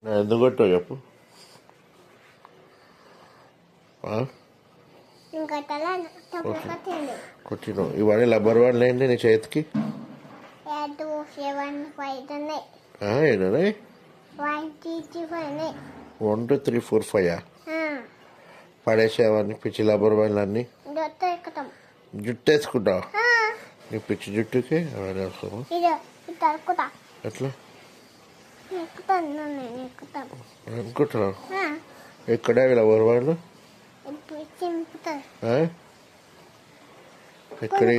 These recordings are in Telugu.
ఎందుకు కొట్టావు చెప్పు. కొట్టినావు. ఇవన్నీ రబ్బర్ బ్యాండ్లు ఏంటి నీ చేతికి? ఏంటనే 1 2 3 4 5 పడేసేవన్నీ పిచ్చి రబ్బర్ బ్యాండ్లు అన్నీ జుట్టు వేసుకుంటావు. నీ పిచ్చి జుట్టుకి అవన్నీ వస్తాము. ఎట్లా అనుకుంటున్నావు? ఎక్కడ రబ్బర్ బ్యాండ్లు ఎక్కడి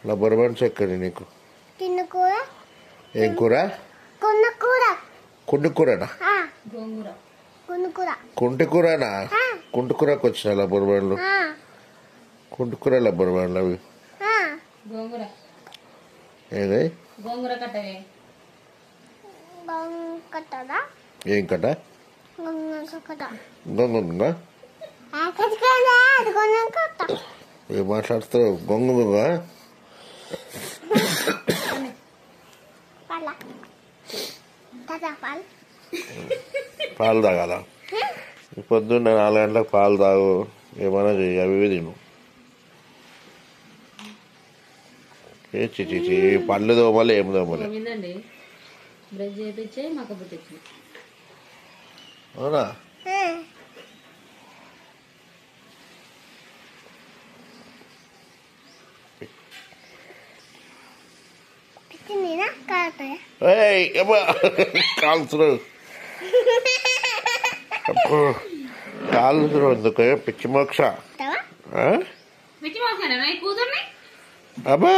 రబ్బర్ బ్యాండ్స్ ఎక్కడి నీకు? ఏం కూర? కుంటి కూరనా? కుంటి కూరనా? కుంటి కూరకు వచ్చిన రబ్బర్ బ్యాండ్లు. కుంటి కూర రబ్బర్ బ్యాండ్లు అవి ఏది? ఏం కట్ట? గొంగ ఏం మాట్లాడుతావు? గొంగ పాలు తాగాల? పొద్దున్న 4 గంటలకు పాలు తాగు, ఏమైనా చెయ్యి, అవి తిను. చిచి పళ్ళు దోమలు ఏం దోమలు? అవునా? కాల్చురు కాల్చురు ఎందుకు? పిచ్చి మోక్ష. అబ్బా